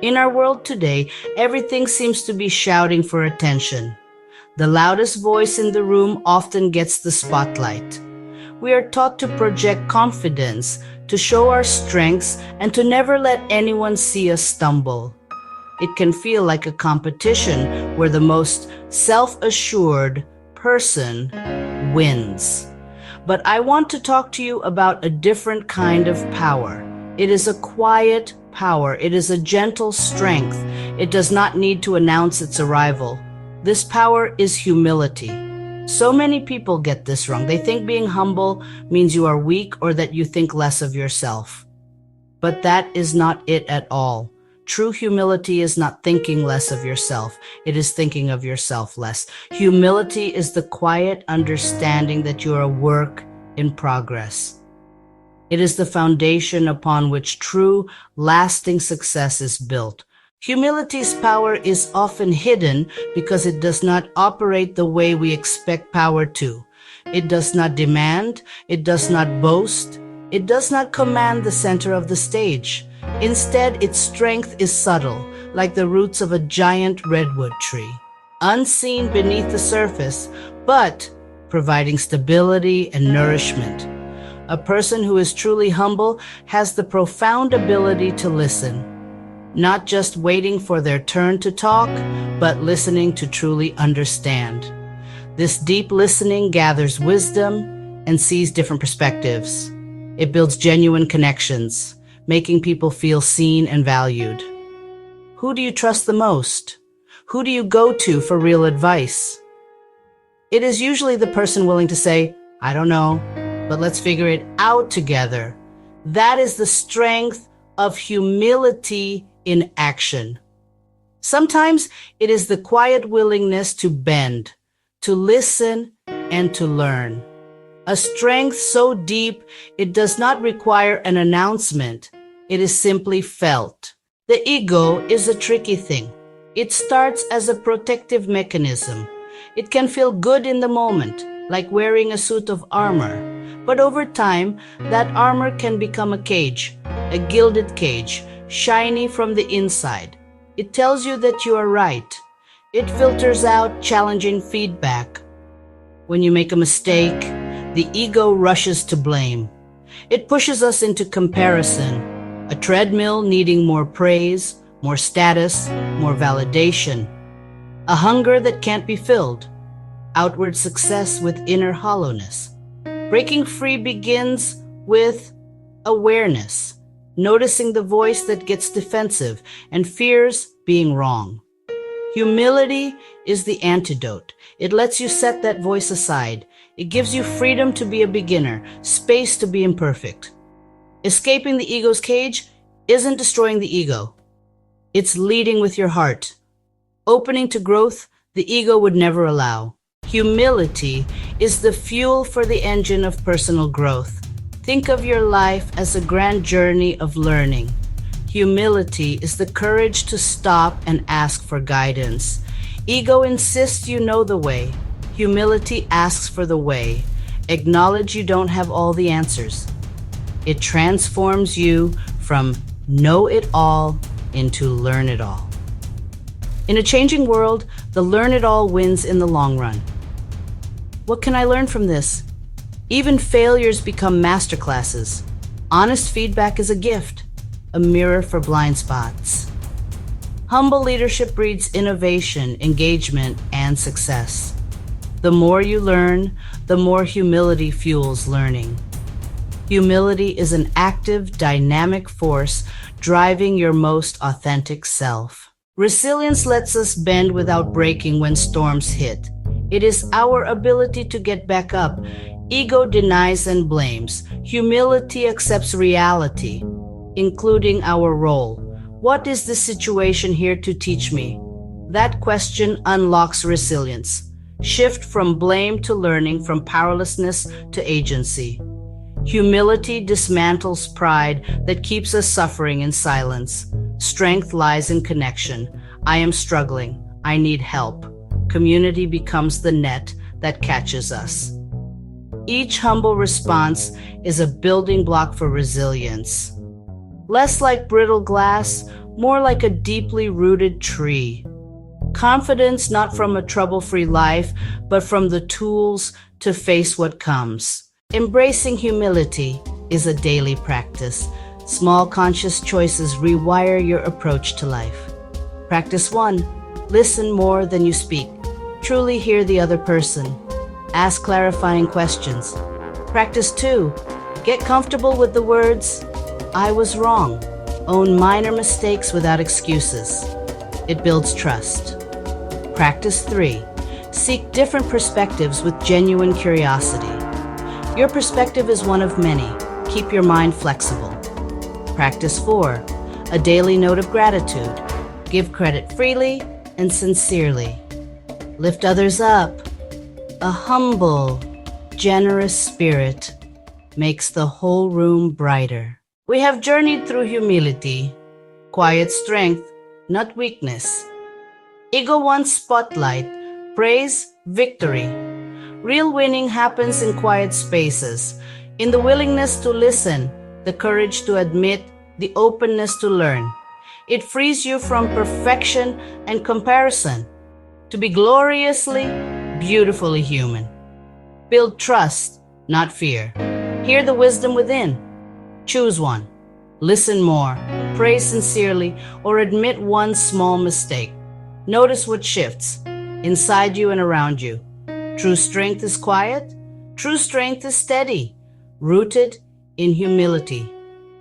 In our world today, everything seems to be shouting for attention. The loudest voice in the room often gets the spotlight. We are taught to project confidence, to show our strengths, and to never let anyone see us stumble. It can feel like a competition where the most self-assured person wins. But I want to talk to you about a different kind of power. It is a quiet power. It is a gentle strength. It does not need to announce its arrival. This power is humility. So many people get this wrong. They think being humble means you are weak or that you think less of yourself. But that is not it at all. True humility is not thinking less of yourself. It is thinking of yourself less. Humility is the quiet understanding that you are a work in progress. It is the foundation upon which true, lasting success is built. Humility's power is often hidden because it does not operate the way we expect power to. It does not demand, it does not boast, it does not command the center of the stage. Instead, its strength is subtle, like the roots of a giant redwood tree, unseen beneath the surface, but providing stability and nourishment. A person who is truly humble has the profound ability to listen, not just waiting for their turn to talk, but listening to truly understand. This deep listening gathers wisdom and sees different perspectives. It builds genuine connections, making people feel seen and valued. Who do you trust the most? Who do you go to for real advice? It is usually the person willing to say, "I don't know, but let's figure it out together." That is the strength of humility in action. Sometimes it is the quiet willingness to bend, to listen, and to learn. A strength so deep it does not require an announcement. It is simply felt. The ego is a tricky thing. It starts as a protective mechanism. It can feel good in the moment, like wearing a suit of armor. But over time, that armor can become a cage, a gilded cage, shiny from the inside. It tells you that you are right. It filters out challenging feedback. When you make a mistake, the ego rushes to blame. It pushes us into comparison, a treadmill needing more praise, more status, more validation. A hunger that can't be filled, outward success with inner hollowness. Breaking free begins with awareness, noticing the voice that gets defensive and fears being wrong. Humility is the antidote. It lets you set that voice aside. It gives you freedom to be a beginner, space to be imperfect. Escaping the ego's cage isn't destroying the ego. It's leading with your heart. Opening to growth the ego would never allow. Humility is the fuel for the engine of personal growth. Think of your life as a grand journey of learning. Humility is the courage to stop and ask for guidance. Ego insists you know the way. Humility asks for the way. Acknowledge you don't have all the answers. It transforms you from know it all into learn it all. In a changing world, the learn it all wins in the long run. What can I learn from this? Even failures become masterclasses. Honest feedback is a gift, a mirror for blind spots. Humble leadership breeds innovation, engagement, and success. The more you learn, the more humility fuels learning. Humility is an active, dynamic force driving your most authentic self. Resilience lets us bend without breaking when storms hit. It is our ability to get back up. Ego denies and blames. Humility accepts reality, including our role. What is this situation here to teach me? That question unlocks resilience. Shift from blame to learning, from powerlessness to agency. Humility dismantles pride that keeps us suffering in silence. Strength lies in connection. I am struggling. I need help. Community becomes the net that catches us. Each humble response is a building block for resilience. Less like brittle glass, more like a deeply rooted tree. Confidence not from a trouble-free life, but from the tools to face what comes. Embracing humility is a daily practice. Small conscious choices rewire your approach to life. Practice 1. Listen more than you speak. Truly hear the other person. Ask clarifying questions. Practice 2. Get comfortable with the words, I was wrong. Own minor mistakes without excuses. It builds trust. Practice 3. Seek different perspectives with genuine curiosity. Your perspective is one of many. Keep your mind flexible. Practice 4. A daily note of gratitude. Give credit freely and sincerely. Lift others up. A humble, generous spirit makes the whole room brighter. We have journeyed through humility, quiet strength, not weakness. Ego wants spotlight, praise, victory. Real winning happens in quiet spaces, in the willingness to listen, the courage to admit, the openness to learn. It frees you from perfection and comparison to be gloriously, beautifully human. Build trust, not fear. Hear the wisdom within. Choose one. Listen more, pray sincerely, or admit one small mistake. Notice what shifts inside you and around you. True strength is quiet. True strength is steady, rooted in humility.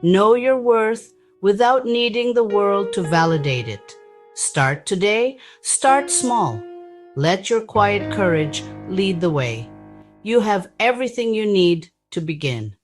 Know your worth without needing the world to validate it. Start today, start small. Let your quiet courage lead the way. You have everything you need to begin.